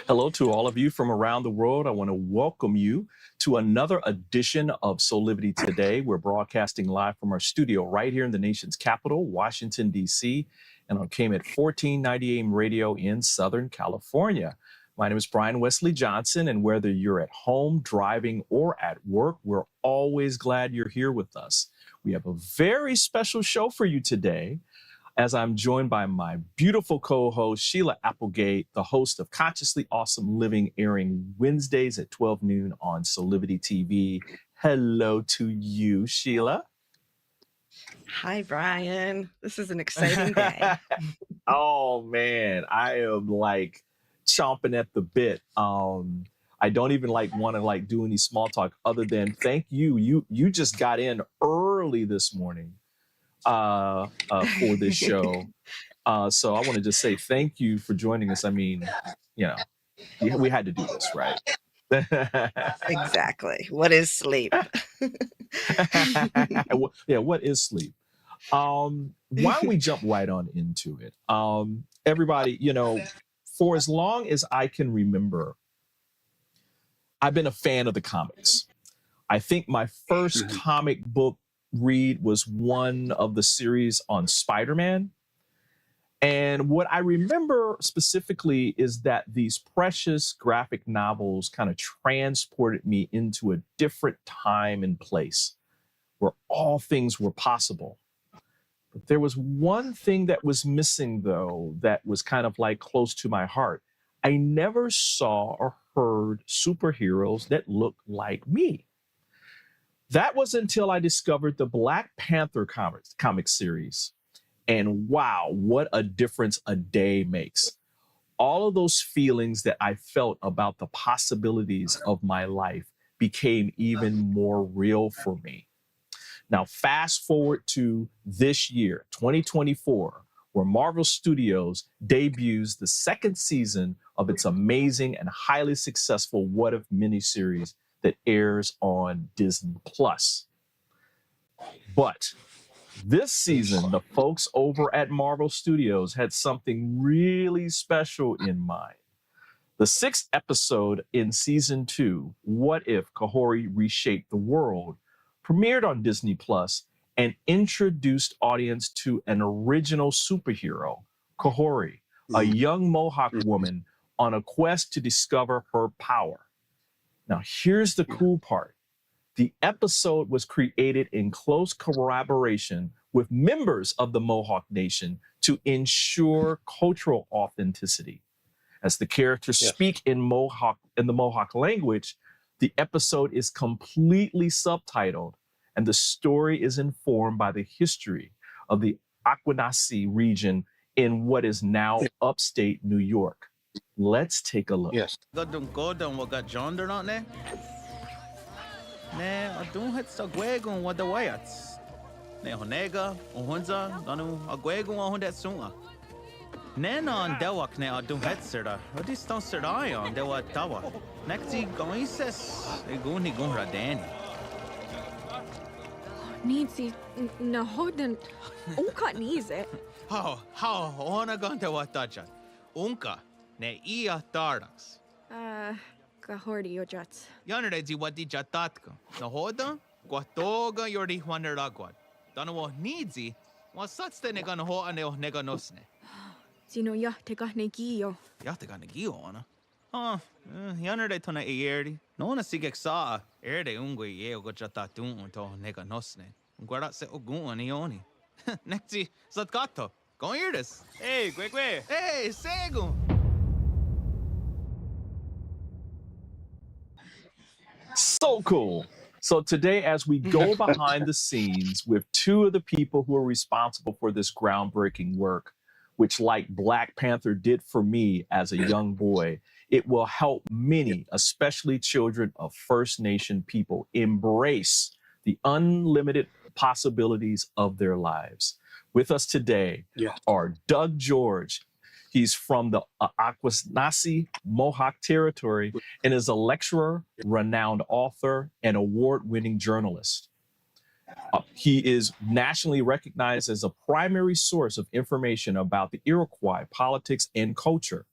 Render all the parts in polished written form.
Hello to all of you from around the world. I want to welcome you to another edition of Soulivity Today. We're broadcasting live from our studio right here in the nation's capital, Washington, D.C., and on KMET 1490 AM radio in Southern California. My name is Brian Westley Johnson, and whether you're at home, driving, or at work, we're always glad you're here with us. We have a very special show for you today, as I'm joined by my beautiful co-host, Sheila Applegate, the host of Consciously Awesome Living, airing Wednesdays at 12 noon on Soulivity TV. Hello to you, Sheila. Hi, Brian. This is an exciting day. Oh, man, I am like chomping at the bit. I don't even want to do any small talk other than thank you. You just got in early this morning for this show. So I want to just say thank you for joining us. I mean, we had to do this, right? Exactly. What is sleep? Yeah, what is sleep? Why don't we jump right on into it? Everybody, for as long as I can remember, I've been a fan of the comics. I think my first comic book read was one of the series on Spider-Man. And what I remember specifically is that these precious graphic novels kind of transported me into a different time and place where all things were possible. But there was one thing that was missing, though, that was kind of close to my heart. I never saw or heard superheroes that looked like me. That was until I discovered the Black Panther comic series. And wow, what a difference a day makes. All of those feelings that I felt about the possibilities of my life became even more real for me. Now, fast forward to this year, 2024, where Marvel Studios debuts the second season of its amazing and highly successful What If miniseries that airs on Disney+. But this season, the folks over at Marvel Studios had something really special in mind. The 6th episode in season 2, What If Kahhori Reshaped the World, premiered on Disney+ and introduced audience to an original superhero, Kahhori, a young Mohawk woman on a quest to discover her power. Now, here's the cool part. The episode was created in close collaboration with members of the Mohawk Nation to ensure cultural authenticity. As the characters speak in the Mohawk language, the episode is completely subtitled, and the story is informed by the history of the Aquanasi region in what is now upstate New York. Let's take a look. Yes. Ne adun het sa gwegun wa the wayats. Ne honega, ohunza, danu a gwegun wa hundet sunga. Ne non dewak ne adun het serda, rodi ston serdayon dewa tawa. Nekti goises, e guni gun radani. Nisi, na hoden, unka nize. How, ona gon dewa tajat. Unka, ne ia tardax. Kahhori Reshaped. Yanere di wadi jatatka. Na hoda, guatoga yordi huaneragwad. Dano nidzi, wa satste nega no ho aneo nega nosne. Sino ya te GEORGE-KANENTIIO. Ja te GEORGE ona. Yanere tona eerdi. No na sigek sa, erde ungwe yeo go jatatun to nega nosne. Guarda se ogun anioni. Nekti, zatgato. Go eerdis. Hey, gwe. Hey, segu. So cool. So today, as we go behind the scenes with two of the people who are responsible for this groundbreaking work, which like Black Panther did for me as a young boy, it will help many, especially children of First Nation people, embrace the unlimited possibilities of their lives. With us today are Doug George. He's from the Aquanasi Mohawk territory and is a lecturer, renowned author, and award-winning journalist. He is nationally recognized as a primary source of information about the Iroquois politics and culture.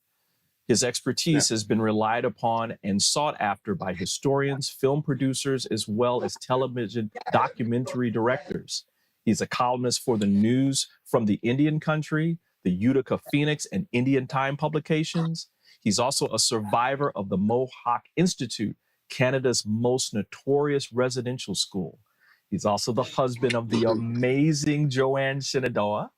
His expertise has been relied upon and sought after by historians, film producers, as well as television documentary directors. He's a columnist for the news from the Indian country, the Utica Phoenix, and Indian Time publications. He's also a survivor of the Mohawk Institute, Canada's most notorious residential school. He's also the husband of the amazing Joanne Shenandoah.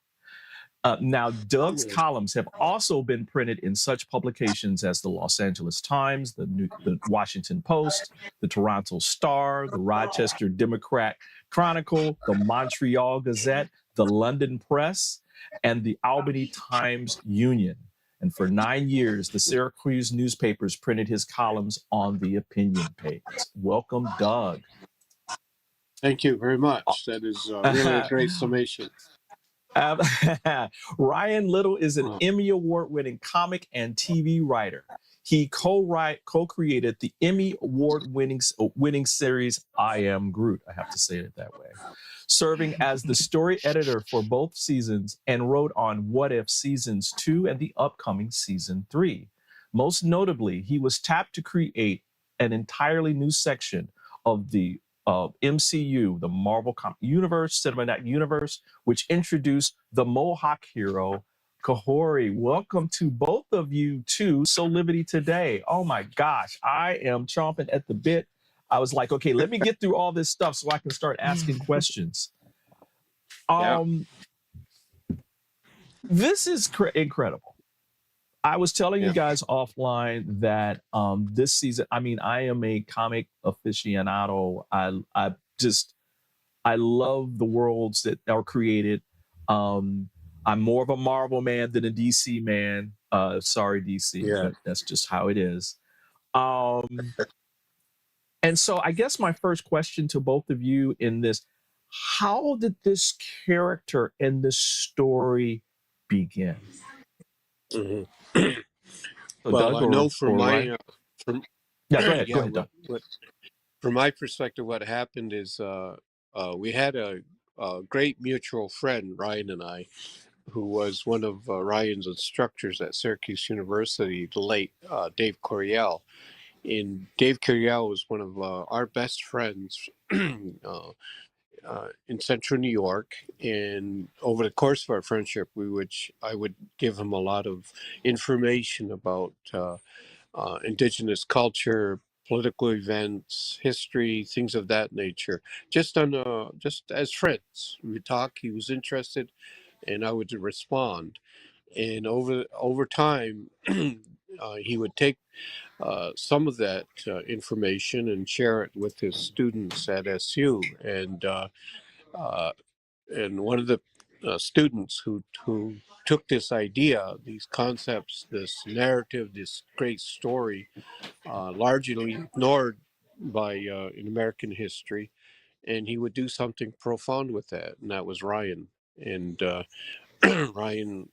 Now, Doug's columns have also been printed in such publications as the Los Angeles Times, the Washington Post, the Toronto Star, the Rochester Democrat Chronicle, the Montreal Gazette, the London Press, and the Albany Times Union. And for 9 years, the Syracuse newspapers printed his columns on the opinion page. Welcome, Doug. Thank you very much. That is really a great summation. Ryan Little is an Emmy Award-winning comic and TV writer. He co-created the Emmy Award-winning series I Am Groot. I have to say it that way. Serving as the story editor for both seasons and wrote on What If Seasons 2 and the upcoming Season 3. Most notably, he was tapped to create an entirely new section of the MCU, the Marvel Cinematic Universe, which introduced the Mohawk hero, Kahhori. Welcome to both of you to Soulivity today. Oh my gosh, I am chomping at the bit. I was like, okay, let me get through all this stuff so I can start asking questions. This is incredible. I was telling you guys offline that this season, I mean, I am a comic aficionado. I love the worlds that are created. I'm more of a Marvel man than a DC man. Sorry, DC, but that's just how it is. And so I guess my first question to both of you in this, how did this character and this story begin? Mm-hmm. So well, Doug, I know from my go ahead, Doug. From my perspective, what happened is we had a great mutual friend, Ryan and I, who was one of Ryan's instructors at Syracuse University, the late Dave Coryell. And Dave Coryell was one of our best friends in Central New York. And over the course of our friendship, I would give him a lot of information about indigenous culture, political events, history, things of that nature. Just as friends, we talk. He was interested, and I would respond. And over time, he would take some of that information and share it with his students at SU. And one of the students who took this idea, these concepts, this narrative, this great story, largely ignored by in American history, and he would do something profound with that, and that was Ryan. And Ryan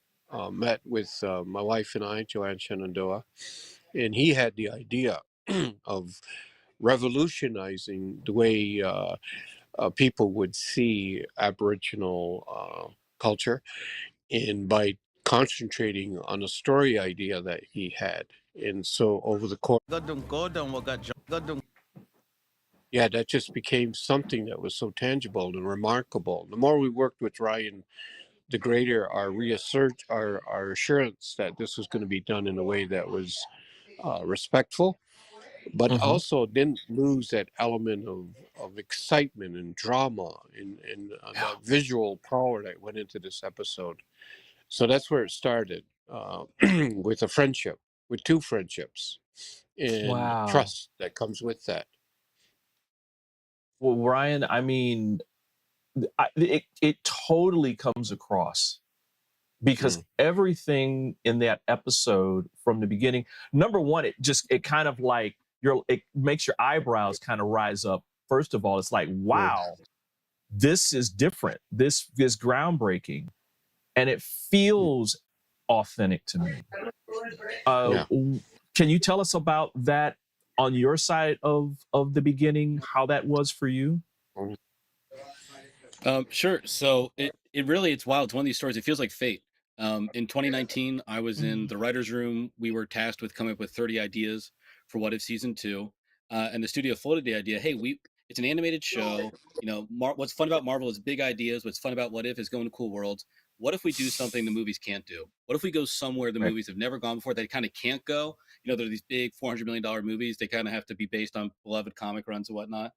met with my wife and I, Joanne Shenandoah, and he had the idea of revolutionizing the way people would see Aboriginal culture, and by concentrating on a story idea that he had. And so over the course, that just became something that was so tangible and remarkable. The more we worked with Ryan, the greater our assurance that this was going to be done in a way that was respectful, but also didn't lose that element of excitement and drama and that visual power that went into this episode. So that's where it started, with a friendship, with two friendships, and trust that comes with that. Well, Ryan, I mean, it totally comes across, because everything in that episode from the beginning, number one, it kind of like it makes your eyebrows kind of rise up. First of all, it's like, wow, this is different. This is groundbreaking, and it feels authentic to me. Can you tell us about that on your side of the beginning, how that was for you? Sure. So it really, it's wild. It's one of these stories. It feels like fate. In 2019, I was in the writer's room. We were tasked with coming up with 30 ideas for What If Season 2. And the studio floated the idea, hey, it's an animated show. You know, what's fun about Marvel is big ideas. What's fun about What If is going to cool worlds. What if we do something the movies can't do? What if we go somewhere the Right. movies have never gone before? They kind of can't go. You know, they're these big $400 million movies. They kind of have to be based on beloved comic runs and whatnot.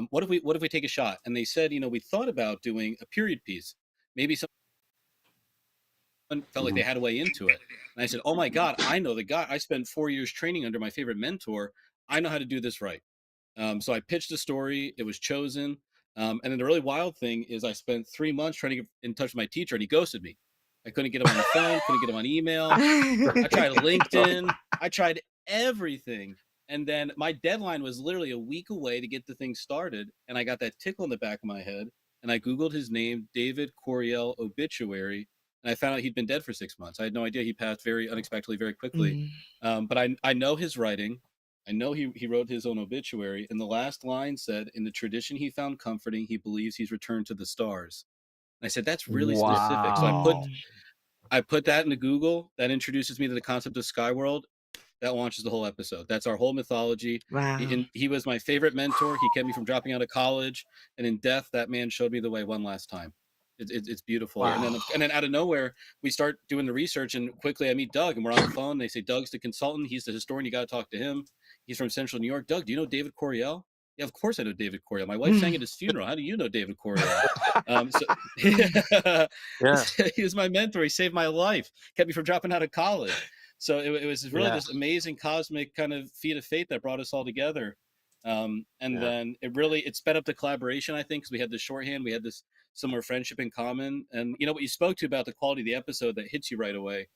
What if we take a shot? And they said, you know, we thought about doing a period piece. Maybe someone felt like they had a way into it. And I said, oh my God, I know the guy. I spent 4 years training under my favorite mentor. I know how to do this right. So I pitched a story. It was chosen. And then the really wild thing is I spent 3 months trying to get in touch with my teacher, and he ghosted me. I couldn't get him on the phone, couldn't get him on email. I tried LinkedIn. I tried everything. And then my deadline was literally a week away to get the thing started. And I got that tickle in the back of my head. And I Googled his name, David Coryell obituary. And I found out he'd been dead for 6 months. I had no idea. He passed very unexpectedly, very quickly. But I know his writing. I know he wrote his own obituary, and the last line said, in the tradition he found comforting, he believes he's returned to the stars. And I said, that's really specific. So I put that into Google. That introduces me to the concept of Skyworld. That launches the whole episode. That's our whole mythology. Wow. He was my favorite mentor. He kept me from dropping out of college. And in death, that man showed me the way one last time. It's beautiful. Wow. And then out of nowhere, we start doing the research, and quickly I meet Doug, and we're on the phone. They say, Doug's the consultant. He's the historian. You got to talk to him. He's from Central New York. Doug, do you know David Coryell? Yeah, of course I know David Coryell. My wife sang at his funeral. How do you know David Coryell? He was my mentor. He saved my life. Kept me from dropping out of college. So it was really this amazing cosmic kind of feat of fate that brought us all together. Then it sped up the collaboration, I think, because we had this shorthand, we had this similar friendship in common. And you know what you spoke to about the quality of the episode that hits you right away.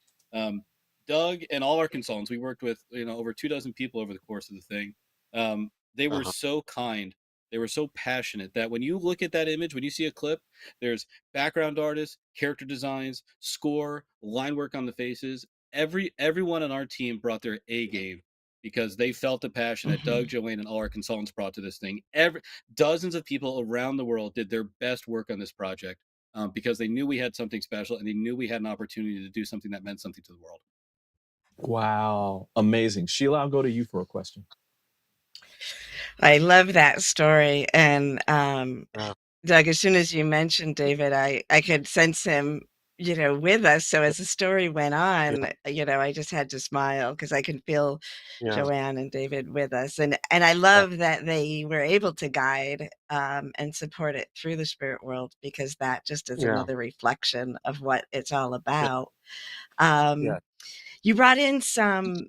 Doug and all our consultants, we worked with, you know, over 24 people over the course of the thing. They were so kind. They were so passionate that when you look at that image, when you see a clip, there's background artists, character designs, score, line work on the faces. Everyone on our team brought their A game because they felt the passion that Doug, Joanne, and all our consultants brought to this thing. Dozens of people around the world did their best work on this project because they knew we had something special, and they knew we had an opportunity to do something that meant something to the world. Wow. Amazing. Sheila, I'll go to you for a question. I love that story. And Doug, as soon as you mentioned David, I could sense him, you know, with us. So as the story went on, you know, I just had to smile because I can feel Joanne and David with us. And I love that they were able to guide and support it through the spirit world, because that just is another reflection of what it's all about. You brought in some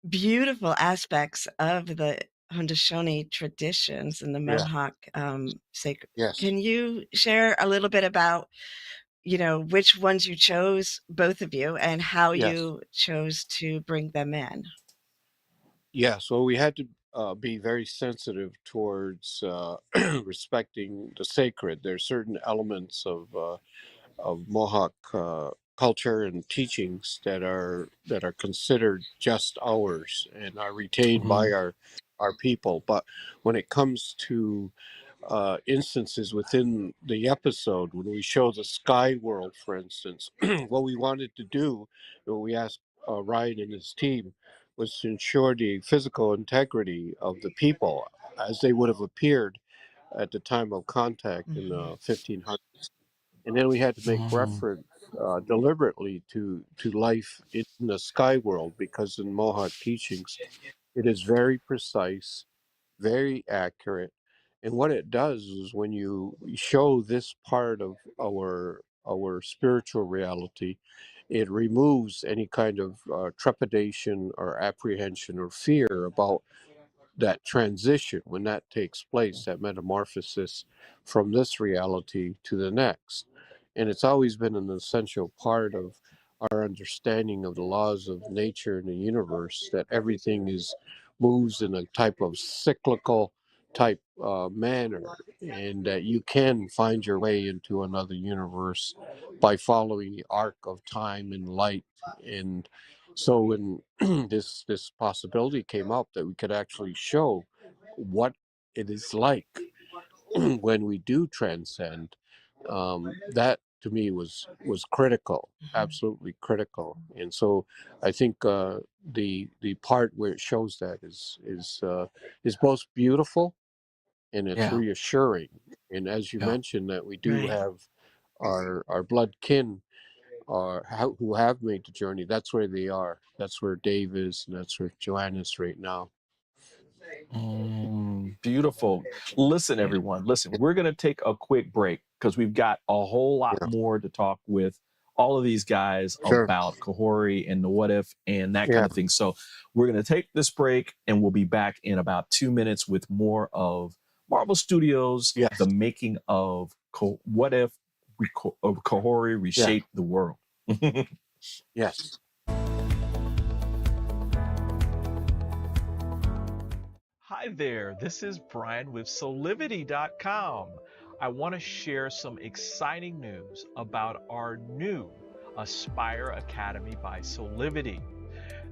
beautiful aspects of the Haudenosaunee traditions and the Mohawk sacred. Can you share a little bit about, you know, which ones you chose, both of you, and how you chose to bring them in? So we had to be very sensitive towards respecting the sacred. There's certain elements of Mohawk culture and teachings that are considered just ours and are retained by our people. But when it comes to instances within the episode, when we show the sky world, for instance, what we wanted to do, what we asked Ryan and his team, was to ensure the physical integrity of the people as they would have appeared at the time of contact in the 1500s. And then we had to make reference deliberately to life in the sky world, because in Mohawk teachings, it is very precise, very accurate. And what it does is, when you show this part of our spiritual reality, it removes any kind of trepidation or apprehension or fear about that transition when that takes place, that metamorphosis from this reality to the next. And it's always been an essential part of our understanding of the laws of nature and the universe, that everything moves in a type of cyclical type manner, and that you can find your way into another universe by following the arc of time and light. And so when this possibility came up that we could actually show what it is like when we do transcend, that to me was critical, absolutely critical. And so I think the part where it shows that is both beautiful and it's Yeah. reassuring. And as you Yeah. mentioned, that we do Right. have our blood kin who have made the journey. That's where they are. That's where Dave is, and that's where Joanne is right now. Beautiful. Listen, everyone, listen, we're going to take a quick break because we've got a whole lot Yeah. more to talk with all of these guys Sure. about Kahhori and the what if and that kind Yeah. of thing. So we're going to take this break and we'll be back in about 2 minutes with more of Marvel Studios, Yes. the making of What If Kahhori Reshaped the World. Yes. Hi there, this is Brian with Soulivity.com. I want to share some exciting news about our new Aspire Academy by Soulivity.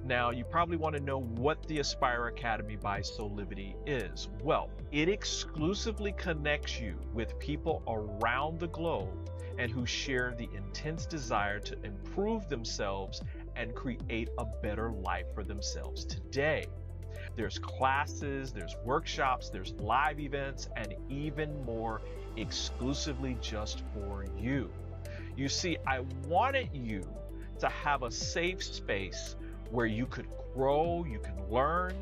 Now, you probably want to know what the Aspire Academy by Soulivity is. Well, it exclusively connects you with people around the globe and who share the intense desire to improve themselves and create a better life for themselves today. There's classes, there's workshops, there's live events, and even more exclusively just for you. You see, I wanted you to have a safe space where you could grow, you can learn,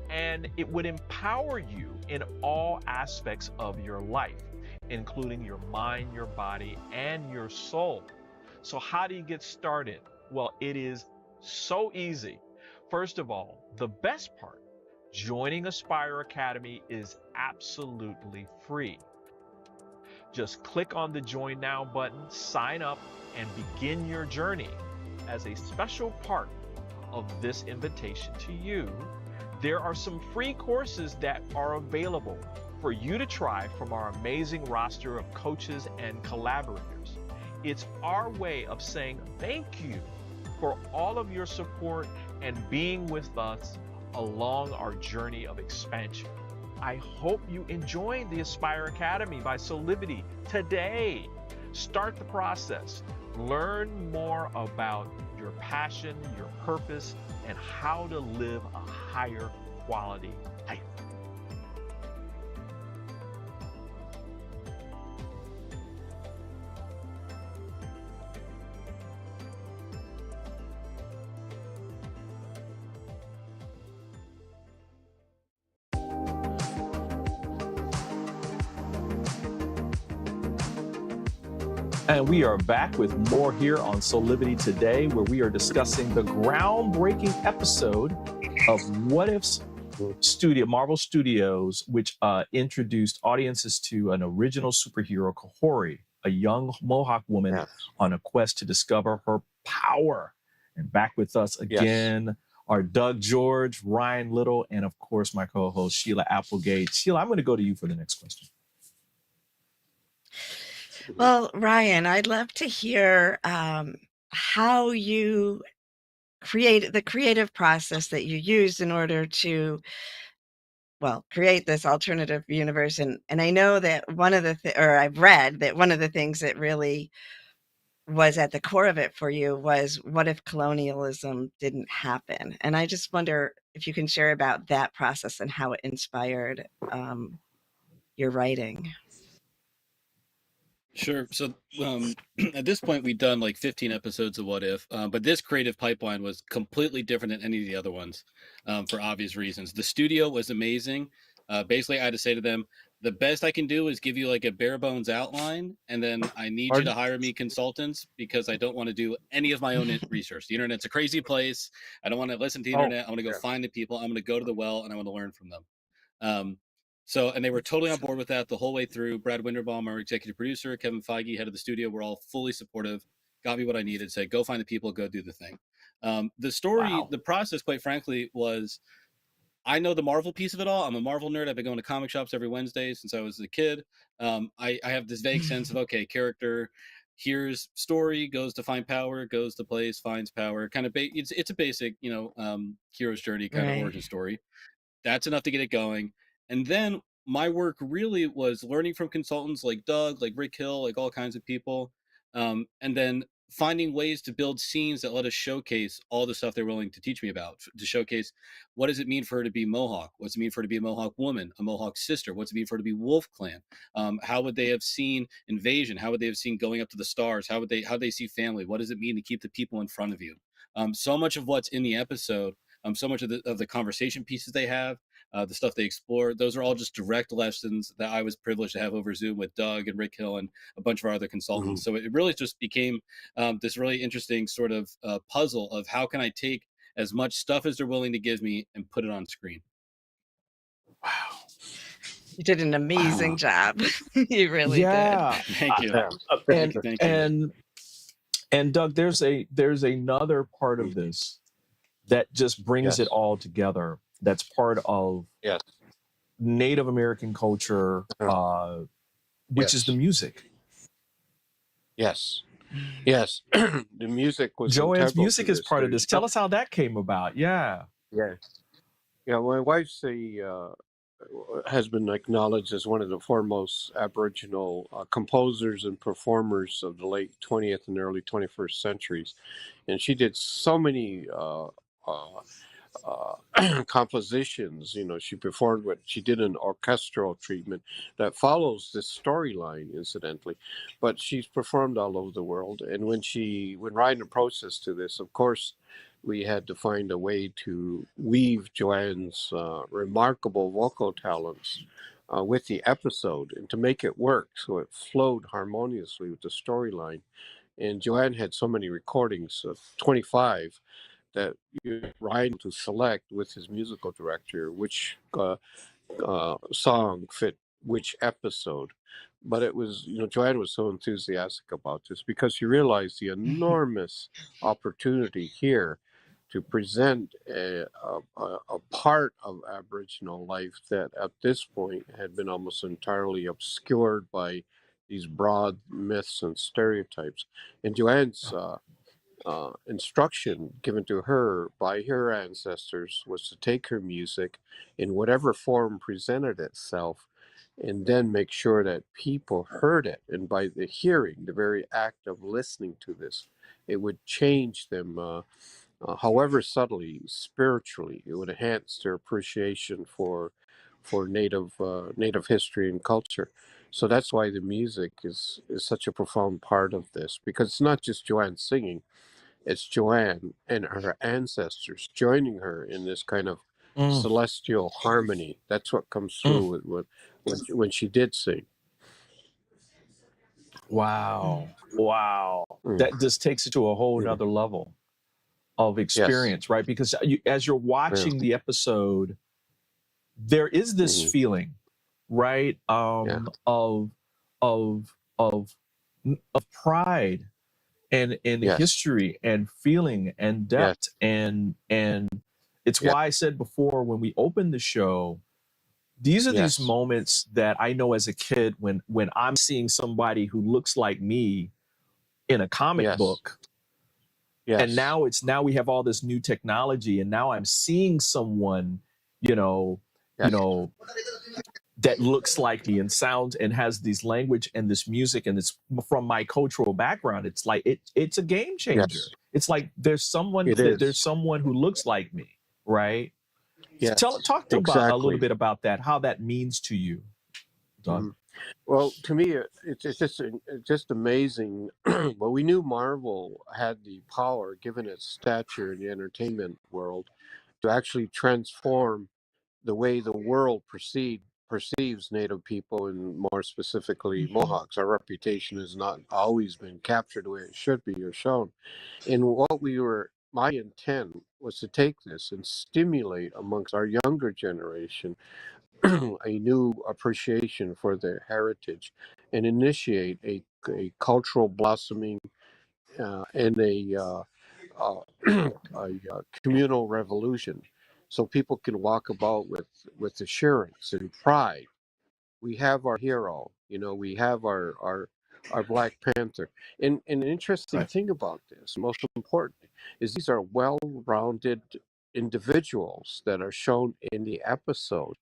and it would empower you in all aspects of your life, including your mind, your body, and your soul. So how do you get started? Well, it is so easy. First of all, the best part, joining Aspire Academy is absolutely free. Just click on the Join Now button, sign up, and begin your journey. As a special part of this invitation to you, there are some free courses that are available for you to try from our amazing roster of coaches and collaborators. It's our way of saying thank you for all of your support and being with us along our journey of expansion. I hope you enjoyed the Aspire Academy by Soulivity today. Start the process. Learn more about your passion, your purpose, and how to live a higher quality life. And we are back with more here on Soulivity today, where we are discussing the groundbreaking episode of What If's Marvel Studios, which introduced audiences to an original superhero, Kahhori, a young Mohawk woman on a quest to discover her power. And back with us again are Doug George, Ryan Little, and of course, my co-host, Sheila Applegate. Sheila, I'm going to go to you for the next question. Well, Ryan, I'd love to hear how you create the creative process that you used in order to, well, create this alternative universe. And I know that one of the or I've read that one of the things that really was at the core of it for you was, what if colonialism didn't happen? And I just wonder if you can share about that process and how it inspired your writing. Sure. So at this point, we'd done like 15 episodes of What If, but this creative pipeline was completely different than any of the other ones for obvious reasons. The studio was amazing. Basically, I had to say to them, the best I can do is give you like a bare bones outline, and then I need you to hire me consultants because I don't want to do any of my own research. The internet's a crazy place. I don't want to listen to the internet. I want to go find the people. I'm going to go to the well, and I want to learn from them. And they were totally on board with that the whole way through. Brad Winderbaum, our executive producer, Kevin Feige, head of the studio, were all fully supportive, got me what I needed, said, go find the people, go do the thing. The story, the process, quite frankly, was, I know the Marvel piece of it all. I'm a Marvel nerd. I've been going to comic shops every Wednesday since I was a kid. I have this vague sense of, okay, character, here's story, goes to find power, goes to place, finds power. Kind of, it's a basic, hero's journey kind of origin story. That's enough to get it going. And then my work really was learning from consultants like Doug, like Rick Hill, like all kinds of people, And then finding ways to build scenes that let us showcase all the stuff they're willing to teach me about, to showcase what does it mean for her to be Mohawk? What's it mean for her to be a Mohawk woman, a Mohawk sister? What's it mean for her to be Wolf Clan? How would they have seen invasion? How would they have seen going up to the stars? How they see family? What does it mean to keep the people in front of you? So much of what's in the episode, so much of the conversation pieces they have, the stuff they explore, those are all just direct lessons that I was privileged to have over Zoom with Doug and Rick Hill and a bunch of our other consultants. So it really just became this really interesting sort of puzzle of how can I take as much stuff as they're willing to give me and put it on screen. Wow. You did an amazing job. You really Yeah. did. Thank you. And Thank you. and Doug, there's another part of this that just brings it all together. That's part of Native American culture, which is the music. Yes. Yes. The music was Joanne's integral music to is this. part of this. Tell us how that came about. Yeah. Yeah. Yeah, my wife's has been acknowledged as one of the foremost Aboriginal composers and performers of the late 20th and early 21st centuries. And she did so many compositions. You know, she performed what she did an orchestral treatment that follows this storyline, incidentally, but she's performed all over the world. And when Ryan approached us to this, of course, we had to find a way to weave Joanne's remarkable vocal talents with the episode and to make it work so it flowed harmoniously with the storyline. And Joanne had so many recordings, 25, that Ryan to select with his musical director which song fit which episode. But it was, Joanne was so enthusiastic about this because she realized the enormous opportunity here to present a part of Aboriginal life that at this point had been almost entirely obscured by these broad myths and stereotypes. And Joanne's instruction given to her by her ancestors was to take her music in whatever form presented itself and then make sure that people heard it. And by the hearing, the very act of listening to this, it would change them, however subtly, spiritually. It would enhance their appreciation for native history and culture. So that's why the music is such a profound part of this, because it's not just Joanne singing. It's Joanne and her ancestors joining her in this kind of celestial harmony. That's what comes through when she did sing. Wow. That just takes it to a whole nother level of experience, right? Because as you're watching the episode, there is this feeling, right? Of pride and history and feeling and depth. And it's why I said before, when we opened the show, these are these moments that I know as a kid when I'm seeing somebody who looks like me in a comic book. And now we have all this new technology, and now I'm seeing someone, that looks like me and sounds and has this language and this music, and it's from my cultural background. It's like it's a game changer. It's like there's someone who looks like me, right? Yes, Talk about a little bit about that, how that means to you, Doug. Well, to me, it's just amazing. Well, we knew Marvel had the power, given its stature in the entertainment world, to actually transform the way the world perceives Native people, and more specifically Mohawks. Our reputation has not always been captured the way it should be or shown. And my intent was to take this and stimulate amongst our younger generation a new appreciation for their heritage and initiate a cultural blossoming and a communal revolution, so people can walk about with assurance and pride. We have our hero, we have our Black Panther. And an interesting thing about this, most importantly, is these are well-rounded individuals that are shown in the episode.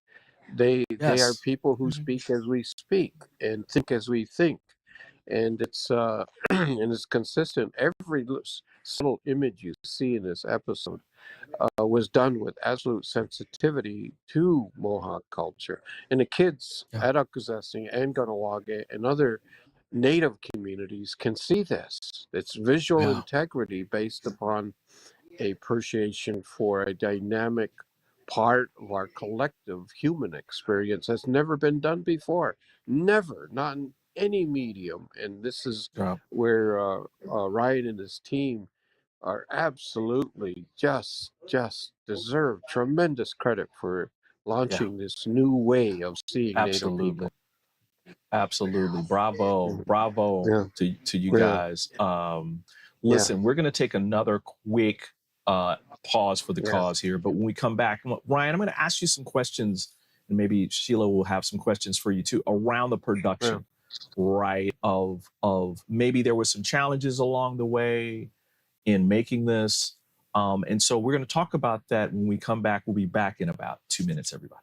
They are people who speak as we speak and think as we think. and it's and it's consistent. Every subtle image you see in this episode was done with absolute sensitivity to Mohawk culture, and the kids at Akwesasne and Ganawage and other native communities can see this. It's visual integrity based upon appreciation for a dynamic part of our collective human experience that's never been done before. Never, not in any medium. And this is where Ryan and his team are absolutely just deserve tremendous credit for launching this new way of seeing Native people. Absolutely. Bravo. Bravo to you guys. Listen, we're going to take another quick pause for the cause here. But when we come back, Ryan, I'm going to ask you some questions, and maybe Sheila will have some questions for you too, around the production, right? Of maybe there were some challenges along the way in making this. And so we're going to talk about that when we come back. We'll be back in about 2 minutes, everybody.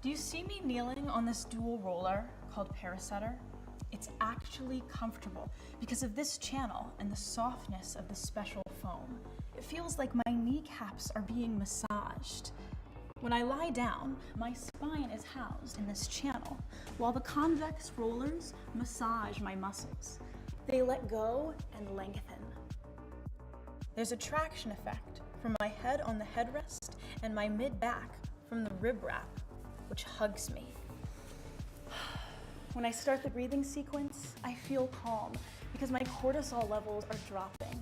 Do you see me kneeling on this dual roller called Parasetter? It's actually comfortable because of this channel and the softness of the special foam. It feels like my kneecaps are being massaged. When I lie down, my spine is housed in this channel, while the convex rollers massage my muscles. They let go and lengthen. There's a traction effect from my head on the headrest and my mid-back from the rib wrap, which hugs me. When I start the breathing sequence, I feel calm because my cortisol levels are dropping.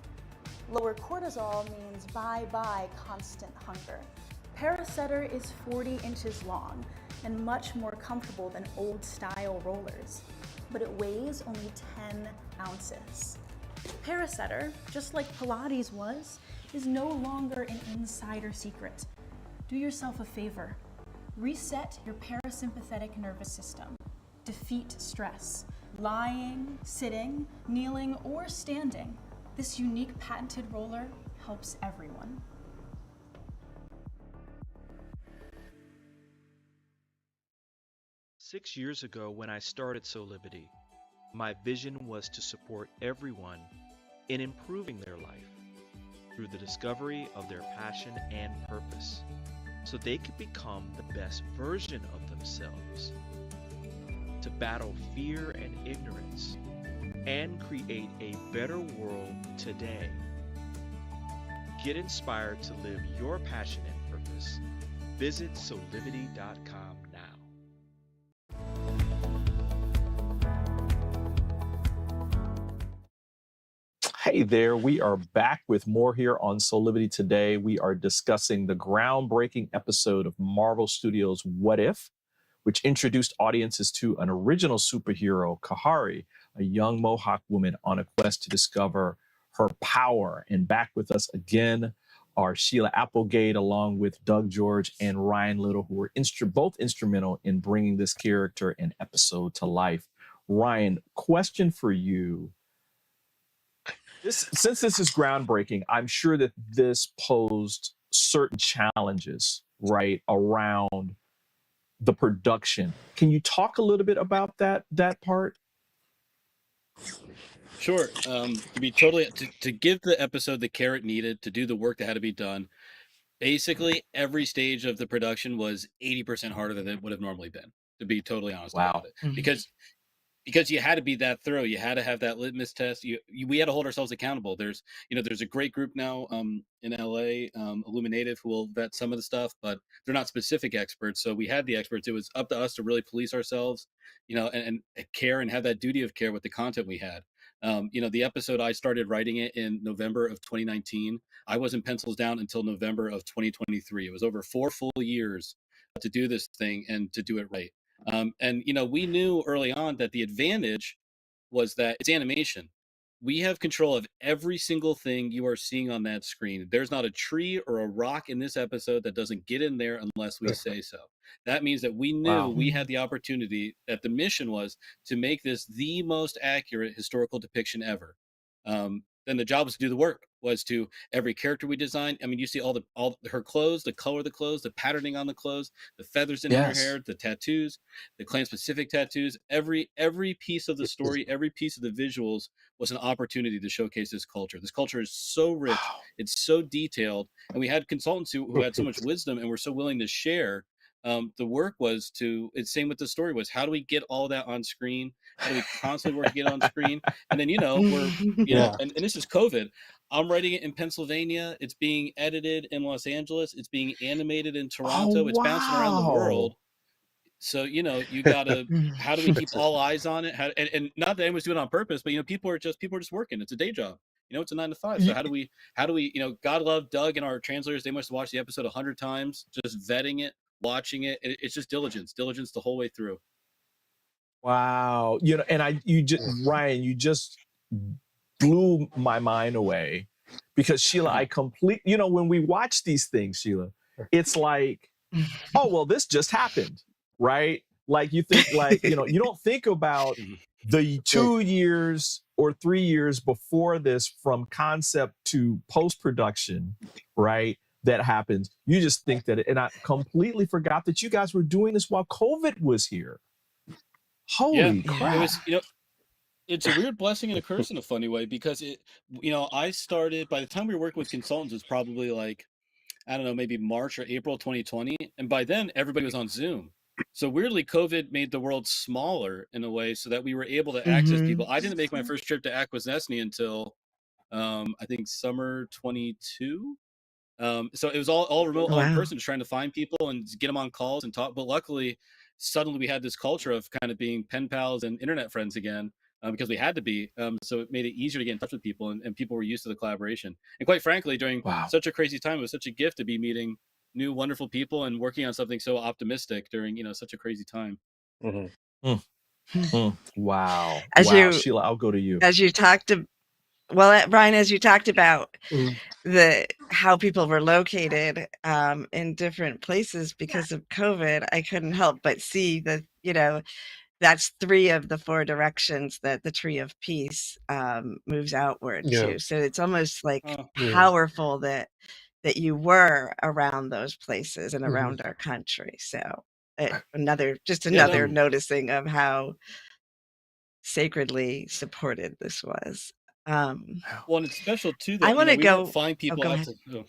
Lower cortisol means bye-bye constant hunger. Parasetter is 40 inches long and much more comfortable than old-style rollers, but it weighs only 10 ounces. Parasetter, just like Pilates was, is no longer an insider secret. Do yourself a favor. Reset your parasympathetic nervous system. Defeat stress. Lying, sitting, kneeling, or standing. This unique patented roller helps everyone. Six years ago, when I started Soulivity, my vision was to support everyone in improving their life through the discovery of their passion and purpose, so they could become the best version of themselves, to battle fear and ignorance, and create a better world today. Get inspired to live your passion and purpose. Visit Soulivity.com now. Hey there, we are back with more here on Soulivity today. We are discussing the groundbreaking episode of Marvel Studios' What If, which introduced audiences to an original superhero, Kahhori, a young Mohawk woman on a quest to discover her power. And back with us again are Sheila Applegate, along with Doug George and Ryan Little, who were both instrumental in bringing this character and episode to life. Ryan, question for you. Since this is groundbreaking, I'm sure that this posed certain challenges, right, around the production. Can you talk a little bit about that part? Sure. To be totally to give the episode the care it needed to do the work that had to be done. Basically, every stage of the production was 80% harder than it would have normally been. To be totally honest about it, because you had to be that thorough. You had to have that litmus test. We had to hold ourselves accountable. There's a great group now in LA, Illuminative, who will vet some of the stuff, but they're not specific experts. So we had the experts. It was up to us to really police ourselves, and care and have that duty of care with the content we had. The episode, I started writing it in November of 2019. I wasn't pencils down until November of 2023. It was over 4 full years to do this thing and to do it right. We knew early on that the advantage was that it's animation. We have control of every single thing you are seeing on that screen. There's not a tree or a rock in this episode that doesn't get in there unless we say so. That means that we knew we had the opportunity, that the mission was to make this the most accurate historical depiction ever. then the job was to do the work, was to every character we designed. I mean, you see all her clothes, the color of the clothes, the patterning on the clothes, the feathers in her Yes. hair, the tattoos, the clan specific tattoos. Every piece of the story, every piece of the visuals was an opportunity to showcase this culture. This culture is so rich, Wow. it's so detailed, and we had consultants who had so much wisdom and were so willing to share. The work was to, it's same with the story, was how do we get all that on screen? How do we constantly work to get on screen? And then, we're, and this is COVID. I'm writing it in Pennsylvania. It's being edited in Los Angeles. It's being animated in Toronto. Oh, It's bouncing around the world. wow. So, you gotta, how do we keep all eyes on it? And not that anyone's doing it on purpose, but people are just working. It's a day job. It's a 9 to 5. So how do we, God love Doug and our translators. They must have watched the episode 100 times, just vetting it, watching it. It's just diligence the whole way through. Wow. And Ryan, you just blew my mind away, because Sheila, when we watch these things, Sheila, it's like, oh, well, this just happened, right? Like you think you don't think about the 2 years or 3 years before this, from concept to post-production, right? That happens. You just think that and I completely forgot that you guys were doing this while COVID was here. Holy crap. It was, it's a weird blessing and a curse in a funny way, because I started, by the time we were working with consultants, it's probably like, I don't know, maybe March or April 2020. And by then everybody was on Zoom. So weirdly, COVID made the world smaller in a way so that we were able to access people. I didn't make my first trip to Akwesasne until, I think summer 22. So it was all remote, all in person, just trying to find people and get them on calls and talk. But luckily, suddenly we had this culture of kind of being pen pals and internet friends again, because we had to be. So it made it easier to get in touch with people, and people were used to the collaboration. And quite frankly, during such a crazy time, it was such a gift to be meeting new, wonderful people and working on something so optimistic during, such a crazy time. Wow. Sheila, I'll go to you. As you talked to, Ryan, as you talked about how people were located in different places because of COVID, I couldn't help but see that, that's 3 of the 4 directions that the Tree of Peace moves outward to. So it's almost like powerful that you were around those places and around our country. So another noticing of how sacredly supported this was. Well, and it's special too that I want to we go won't find people out ahead.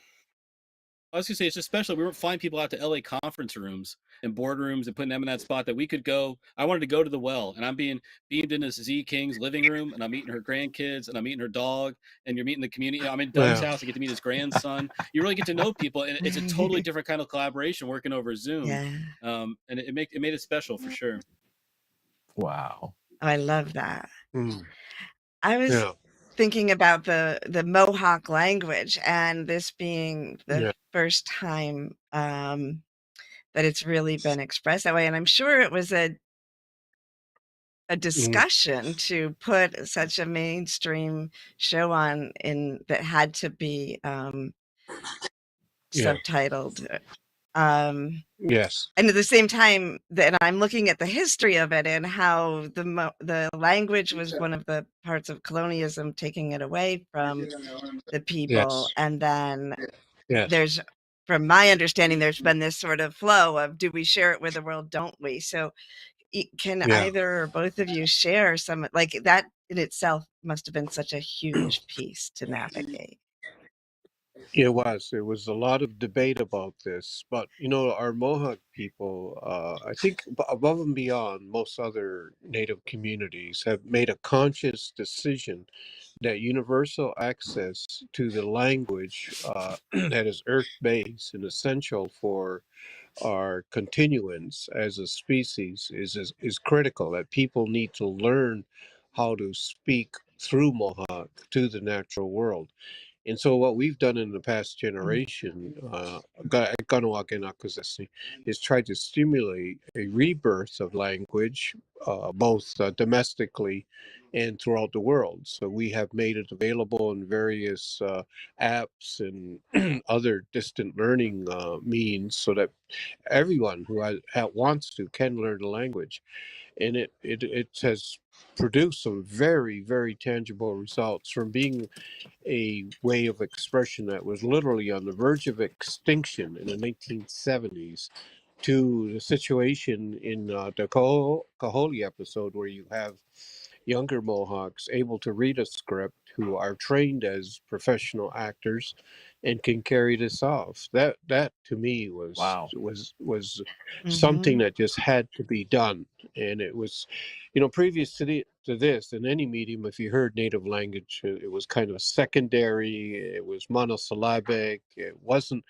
I was gonna say, it's just special. We won't find people out to LA conference rooms and boardrooms and putting them in that spot that we could go. I wanted to go to the well, and I'm being beamed in this Z King's living room, and I'm meeting her grandkids, and I'm meeting her dog, and you're meeting the community. I'm in Doug's house. I get to meet his grandson. You really get to know people, and it's a totally different kind of collaboration working over Zoom. And it made it special for sure. Wow. I love that. I was thinking about the Mohawk language, and this being the first time that it's really been expressed that way. And I'm sure it was a discussion to put such a mainstream show on that had to be subtitled. Yes. And at the same time, that I'm looking at the history of it and how the language was one of the parts of colonialism, taking it away from the people. And then there's, from my understanding, there's been this sort of flow of, do we share it with the world? Don't we? So can either or both of you share some, like that in itself must have been such a huge piece to navigate. It was. There was a lot of debate about this, but our Mohawk people, I think above and beyond most other Native communities, have made a conscious decision that universal access to the language that is earth-based and essential for our continuance as a species is critical. That people need to learn how to speak through Mohawk to the natural world. And so what we've done in the past generation, Kahnawake and Akwesasne, is try to stimulate a rebirth of language, both domestically and throughout the world. So we have made it available in various apps and other distant learning means so that everyone who wants to can learn the language. and it has produced some very, very tangible results from being a way of expression that was literally on the verge of extinction in the 1970s to the situation in the Kahhori episode where you have younger Mohawks able to read a script who are trained as professional actors and can carry this off. That to me was Wow. was something Mhm. that just had to be done. And it was, you know, previous to this, in any medium, if you heard native language, it was kind of secondary, it was monosyllabic, it wasn't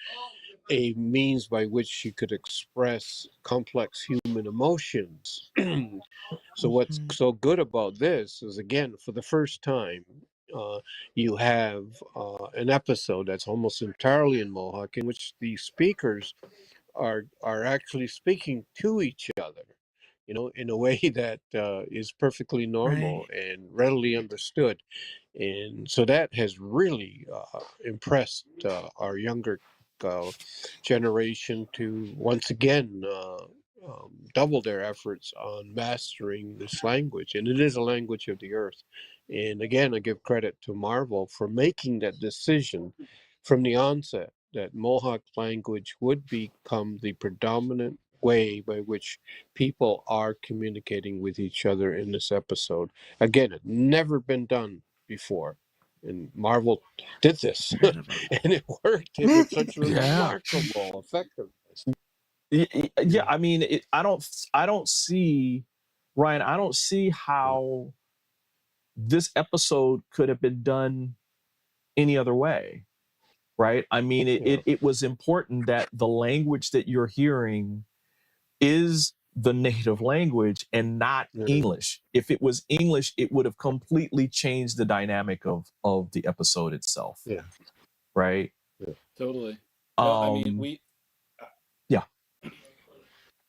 a means by which you could express complex human emotions. So what's Mhm. so good about this is, again, for the first time, you have an episode that's almost entirely in Mohawk, in which the speakers are actually speaking to each other, you know, in a way that is perfectly Right. normal and readily understood. And so that has really impressed our younger uh, generation to once again double their efforts on mastering this language. And it is a language of the earth. And again, I give credit to Marvel for making that decision from the onset that Mohawk language would become the predominant way by which people are communicating with each other in this episode. Again, it never been done before. And Marvel did this, Incredible. and it worked with such Yeah. remarkable effectiveness. Yeah, I mean, I don't see, Ryan, I don't see how this episode could have been done any other way, right? I mean, Yeah, it was important that the language that you're hearing is the native language and not yeah, English. If it was English, it would have completely changed the dynamic of the episode itself, yeah, right? yeah. Totally. No, I mean, Um, yeah,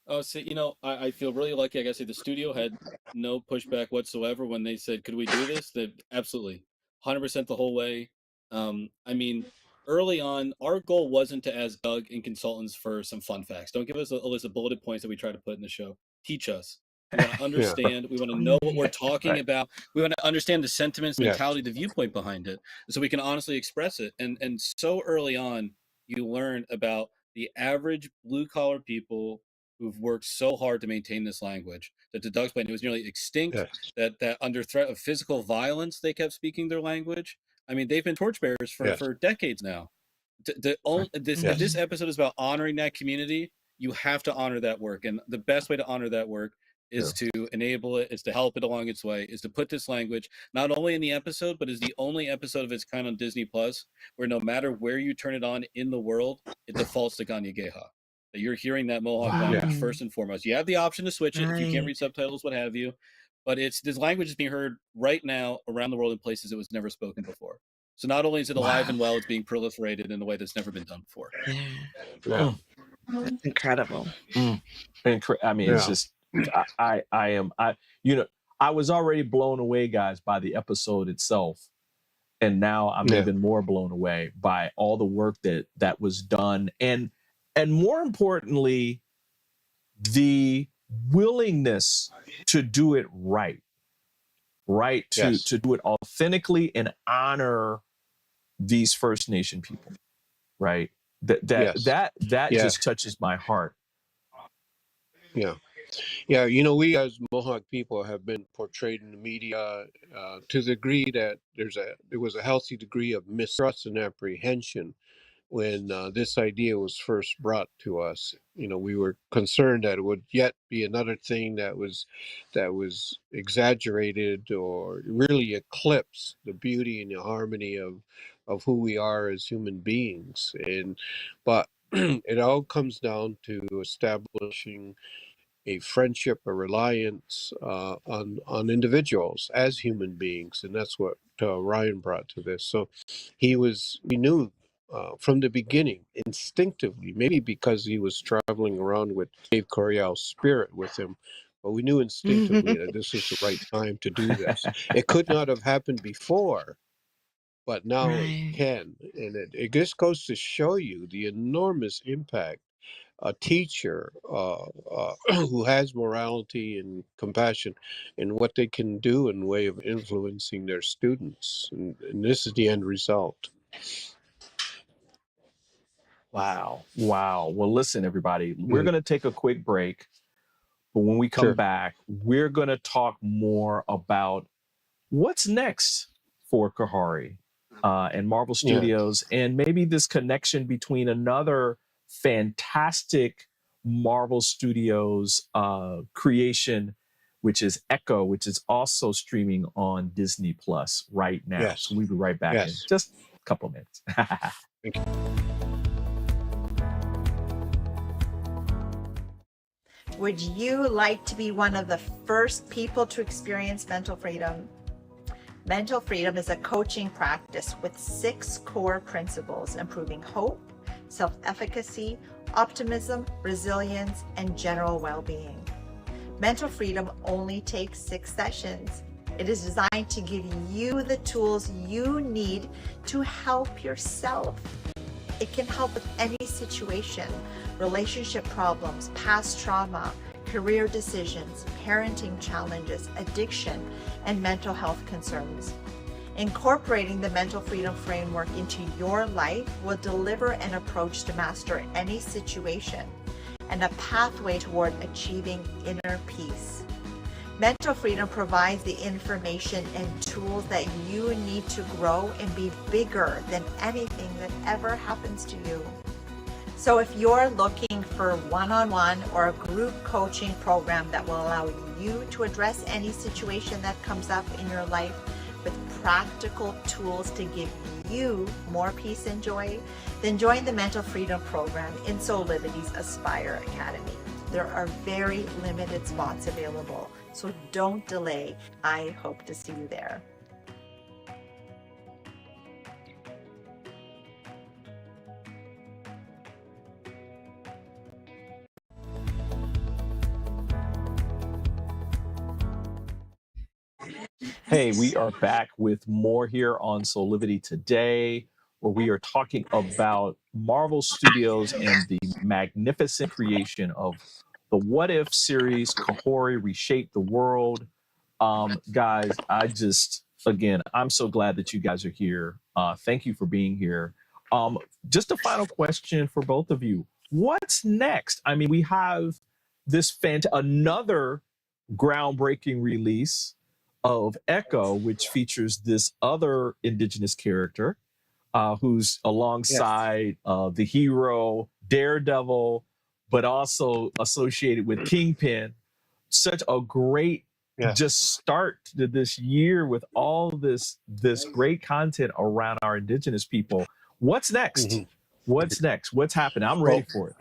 oh, see, you know, I feel really lucky. I gotta say, the studio had no pushback whatsoever when they said, "Could we do this?" That absolutely, 100% the whole way. I mean, early on, our goal wasn't to ask Doug and consultants for some fun facts. Don't give us a list of bulleted points that we try to put in the show. Teach us. We want to Yeah, understand. We want to know what Mhm. we're talking right. about. We want to understand the sentiments, yeah, mentality, the viewpoint behind it, so we can honestly express it. And so early on, you learn about the average blue collar people who've worked so hard to maintain this language that, to Doug's point, it was nearly extinct, yes, that under threat of physical violence they kept speaking their language. I mean, they've been torchbearers yes, for decades now. If this yes, Mhm. episode is about honoring that community, you have to honor that work, and the best way to honor that work yeah, is to enable it, is to help it along its way, is to put this language not only in the episode, but is the only episode of its kind on Disney Plus where no matter where you turn it on in the world, it defaults to Ganyageha. That you're hearing that Mohawk Wow. language yeah, first Wow. and foremost. You have the option to switch it if you can't Right. read subtitles, what have you. But it's this language is being heard right now around the world in places it was never spoken before. So not only is it alive Wow. and well, it's being proliferated in a way that's never been done before. Yeah. yeah, Mm, That's incredible. I mean, it's yeah, just I am you know, I was already blown away, guys, by the episode itself. And now I'm yeah, even more blown away by all the work that was done. And more importantly, the willingness to do it right, right? yes, To do it authentically and honor these First Nation people, right? yes, That yeah, just touches my heart. yeah. Yeah, you know, we as Mohawk people have been portrayed in the media to the degree that there was a healthy degree of mistrust and apprehension when this idea was first brought to us. You know, we were concerned that it would yet be another thing that was exaggerated or really eclipse the beauty and the harmony of who we are as human beings. But it all comes down to establishing a friendship, a reliance on individuals as human beings, and that's what Ryan brought to this. So we knew from the beginning, instinctively, maybe because he was traveling around with Dave Coryell's spirit with him, but we knew instinctively that this was the right time to do this. It could not have happened before, but now it Right. can, and it just goes to show you the enormous impact a teacher who has morality and compassion, and what they can do in way of influencing their students. And this is the end result. Wow. Wow. Well, listen, everybody, we're Mm, going to take a quick break. But when we come sure. back, we're going to talk more about what's next for Kahhori and Marvel Yeah. Studios, and maybe this connection between another fantastic Marvel Studios creation, which is Echo, which is also streaming on Disney Plus right now. Yes. So we'll be right back in Yes. just a couple of minutes. Thank you. Would you like to be one of the first people to experience mental freedom? Mental freedom is a coaching practice with 6 core principles: improving hope, self-efficacy, optimism, resilience, and general well-being. Mental freedom only takes 6 sessions. It is designed to give you the tools you need to help yourself. It can help with any situation: relationship problems, past trauma, career decisions, parenting challenges, addiction, and mental health concerns. Incorporating the mental freedom framework into your life will deliver an approach to master any situation and a pathway toward achieving inner peace. Mental freedom provides the information and tools that you need to grow and be bigger than anything that ever happens to you. So if you're looking for one-on-one or a group coaching program that will allow you to address any situation that comes up in your life with practical tools to give you more peace and joy, then join the Mental Freedom Program in Soulivity's Aspire Academy. There are very limited spots available, so don't delay. I hope to see you there. Hey, we are back with more here on Soulivity today, where we are talking about Marvel Studios and the magnificent creation of the What If series, Kahhori Reshaped the World. Guys, again, I'm so glad that you guys are here. Thank you for being here. Just a final question for both of you. What's next? I mean, we have this another groundbreaking release of Echo, which features this other indigenous character who's alongside the hero Daredevil, but also associated with Kingpin. Such a great just start to this year with all this great content around our indigenous people. What's next? Mm-hmm. What's next? What's happening? I'm ready for it.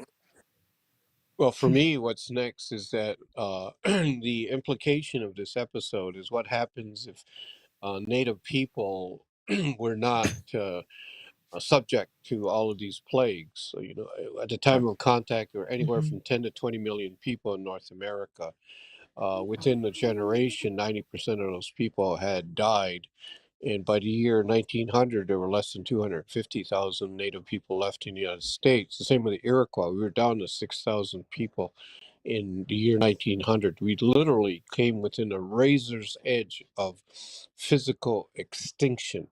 Well, for me, what's next is that the implication of this episode is what happens if Native people were not subject to all of these plagues. So, at the time of contact, there were anywhere from 10 to 20 million people in North America. Within the generation, 90% of those people had died. And by the year 1900, there were less than 250,000 Native people left in the United States. The same with the Iroquois. We were down to 6,000 people in the year 1900. We literally came within a razor's edge of physical extinction.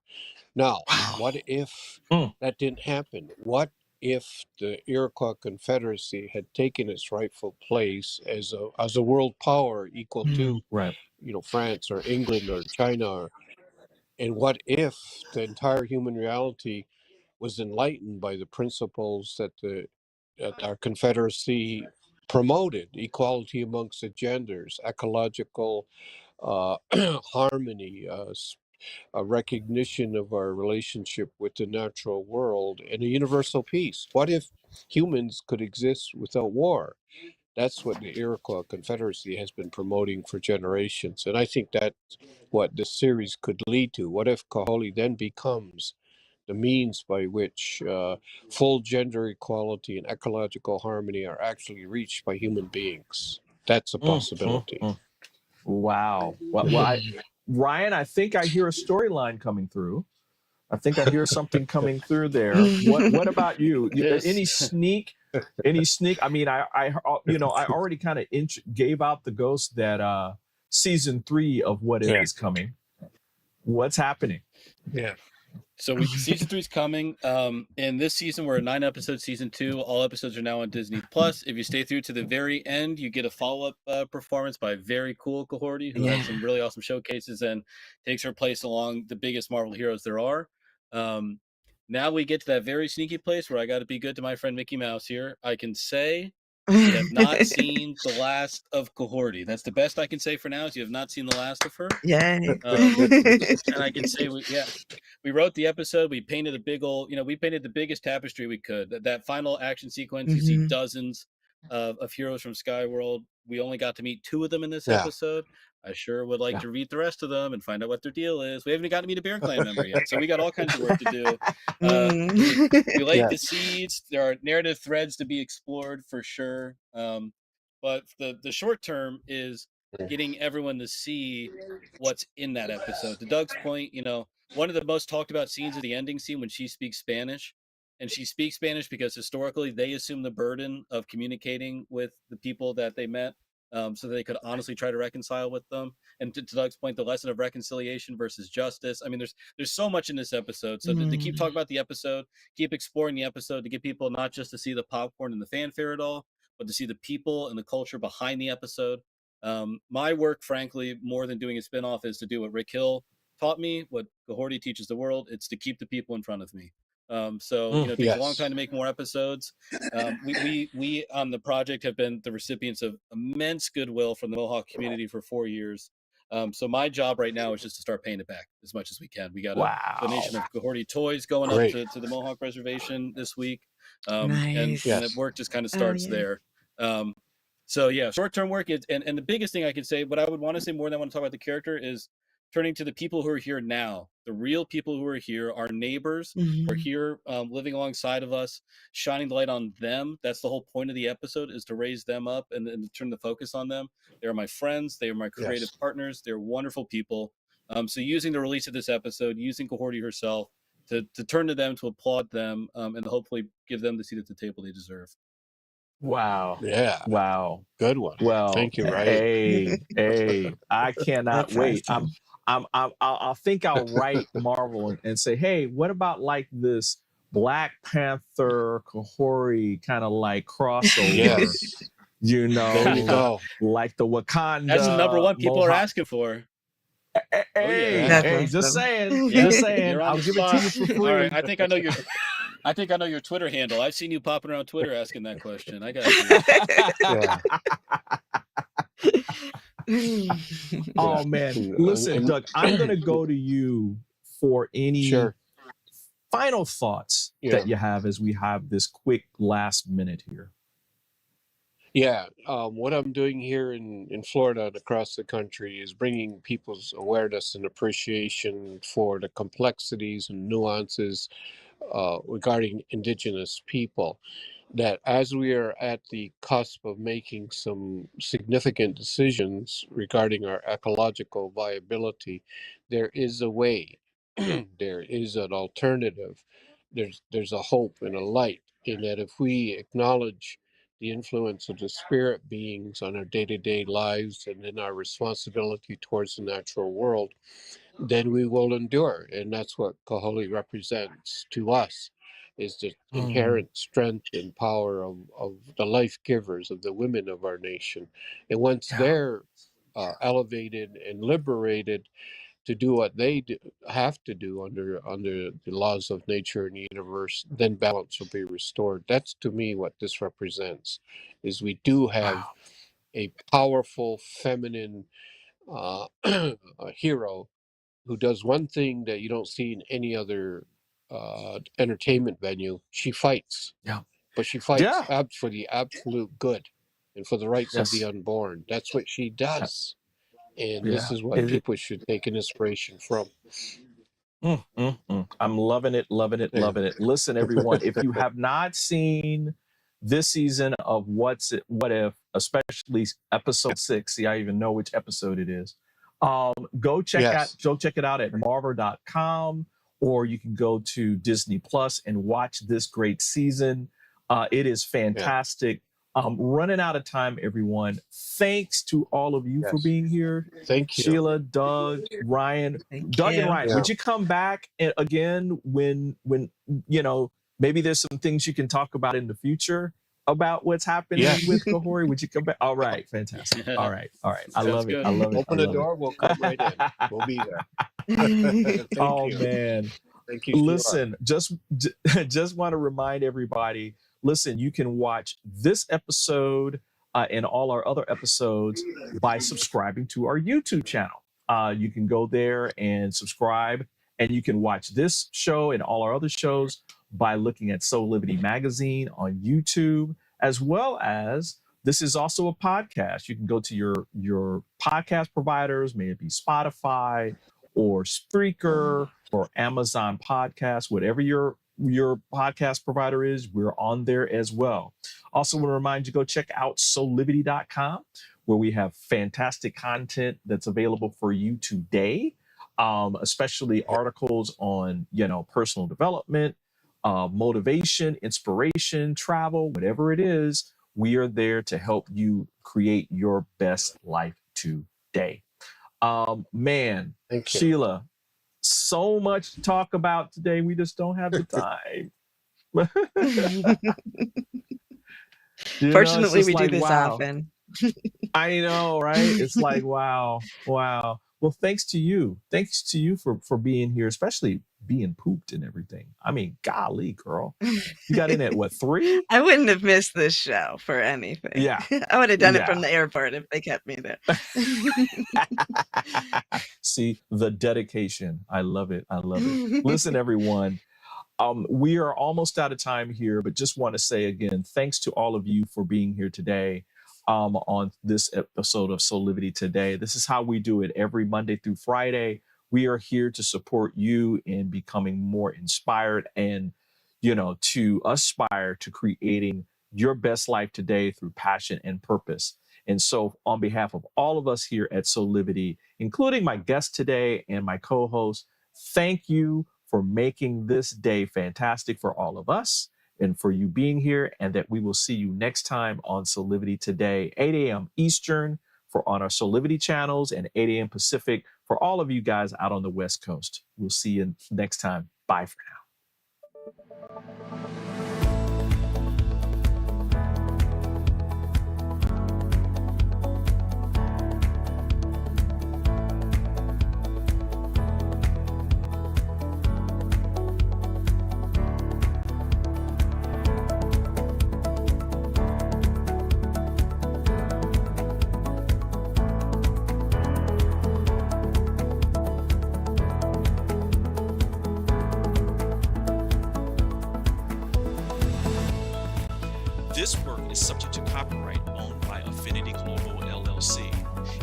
Now, what if that didn't happen? What if the Iroquois Confederacy had taken its rightful place as a world power equal to, France or England or China? And what if the entire human reality was enlightened by the principles that our Confederacy promoted: equality amongst the genders, ecological harmony, a recognition of our relationship with the natural world, and a universal peace? What if humans could exist without war? That's what the Iroquois Confederacy has been promoting for generations. And I think that's what this series could lead to. What if Kahhori then becomes the means by which full gender equality and ecological harmony are actually reached by human beings? That's a possibility. Wow. Well, Ryan, I think I hear a storyline coming through. I think I hear something coming through there. What about you? Yes. Any sneak Any sneak? I mean, I already kind of gave out the ghost that season 3 of What If is coming. What's happening? Yeah. So season 3 is coming. And this season we're a 9-episode season 2. All episodes are now on Disney Plus. If you stay through to the very end, you get a follow-up performance by very cool Kahhori, who had some really awesome showcases and takes her place along the biggest Marvel heroes there are. Now we get to that very sneaky place where I got to be good to my friend Mickey Mouse here. I can say you have not seen the last of Kahhori. That's the best I can say for now. Is you have not seen the last of her. Yay. And I can say we wrote the episode. We painted a big old, we painted the biggest tapestry we could. That final action sequence, you see dozens of heroes from Skyworld. We only got to meet 2 of them in this episode. I sure would like to read the rest of them and find out what their deal is. We haven't even got to meet a Bear Clan member yet, so we got all kinds of work to do. We laid the seeds. There are narrative threads to be explored for sure. But the short term is getting everyone to see what's in that episode. To Doug's point, one of the most talked about scenes is the ending scene when she speaks Spanish. And she speaks Spanish because historically they assume the burden of communicating with the people that they met, so that they could honestly try to reconcile with them. And to Doug's point, the lesson of reconciliation versus justice. I mean, there's so much in this episode. So to keep talking about the episode, keep exploring the episode, to get people not just to see the popcorn and the fanfare at all, but to see the people and the culture behind the episode. My work, frankly, more than doing a spinoff, is to do what Rick Hill taught me, what Kahhori teaches the world. It's to keep the people in front of me. It takes a long time to make more episodes. We on the project have been the recipients of immense goodwill from the Mohawk community for 4 years. So my job right now is just to start paying it back as much as we can. We got a donation of Kahhori toys going up to the Mohawk Reservation this week. And the work just kind of starts there. Short-term work is, and the biggest thing I could say, what I would want to say more than I want to talk about the character, is turning to the people who are here now, the real people who are here, our neighbors who are here, living alongside of us, shining the light on them. That's the whole point of the episode, is to raise them up and to turn the focus on them. They are my friends. They are my creative partners. They're wonderful people. So using the release of this episode, using Kahhori herself to turn to them, to applaud them, and hopefully give them the seat at the table they deserve. Wow. Yeah. Wow. Good one. Well, thank you, Ryan. Hey, I cannot That's wait. awesome. I'll think I'll write Marvel and say, hey, what about like this Black Panther Kahhori kind of like crossover? Yes. There you go. Like the Wakanda. That's the number one people are asking for. Hey, just saying. Just saying. I'll give it to you for free. All right, I think I know your Twitter handle. I've seen you popping around Twitter asking that question. I got you. Oh man, listen, Doug, I'm gonna go to you for any final thoughts that you have as we have this quick last minute here. Yeah, what I'm doing here in Florida and across the country is bringing people's awareness and appreciation for the complexities and nuances regarding Indigenous people. That as we are at the cusp of making some significant decisions regarding our ecological viability, there is a way, there is an alternative, there's a hope and a light, in that if we acknowledge the influence of the spirit beings on our day-to-day lives and in our responsibility towards the natural world, then we will endure. And that's what Kahhori represents to us, is the inherent strength and power of the life givers, of the women of our nation. And once they're elevated and liberated to do what they have to do under the laws of nature and the universe, then balance will be restored. That's, to me, what this represents, is we do have a powerful feminine hero who does one thing that you don't see in any other entertainment venue. She fights. But she fights for the absolute good and for the rights of the unborn. That's what she does. And this is what people should take an inspiration from. I'm loving it, loving it, loving it. Listen, everyone, if you have not seen this season of What If, especially episode 6, see, I even know which episode it is. Go check it out at marvel.com, or you can go to Disney Plus and watch this great season. It is fantastic. Running out of time, everyone. Thanks to all of you for being here. Thank you. Sheila, Doug, Ryan. Doug and Ryan, would you come back again when maybe there's some things you can talk about in the future about what's happening with Kahhori? Would you come back? All right, fantastic. All right. I love it. I love it. Open the door, we'll come right in. We'll be there. Thank you. Man. Thank you. Listen, just want to remind everybody, listen, you can watch this episode and all our other episodes by subscribing to our YouTube channel. You can go there and subscribe, and you can watch this show and all our other shows by looking at Soulivity Magazine on YouTube, as well as this is also a podcast. You can go to your podcast providers, may it be Spotify or Spreaker or Amazon Podcast, whatever your podcast provider is, we're on there as well. Also want to remind you, go check out soulivity.com, where we have fantastic content that's available for you today, especially articles on, personal development, motivation, inspiration, travel, whatever it is. We are there to help you create your best life today. Man, Sheila, so much to talk about today. We just don't have the time. Fortunately, we do this often. I know, right? It's like, wow. Well, thanks to you for being here, especially being pooped and everything. I mean, golly, girl, you got in at what, 3? I wouldn't have missed this show for anything. Yeah, I would have done it from the airport if they kept me there. See the dedication. I love it. Listen, everyone. We are almost out of time here, but just want to say again, thanks to all of you for being here today on this episode of Soulivity Today. This is how we do it every Monday through Friday. We are here to support you in becoming more inspired and, to aspire to creating your best life today through passion and purpose. And so on behalf of all of us here at Soulivity, including my guest today and my co-host, thank you for making this day fantastic for all of us and for you being here, and that we will see you next time on Soulivity Today, 8 a.m. Eastern on our Soulivity channels and 8 a.m. Pacific for all of you guys out on the West Coast. We'll see you next time. Bye for now. This work is subject to copyright owned by Affinity Global LLC.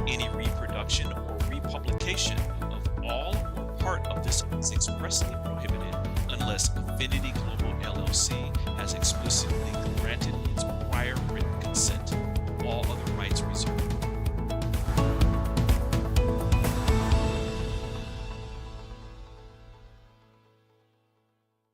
Any reproduction or republication of all or part of this is expressly prohibited unless Affinity Global LLC has explicitly granted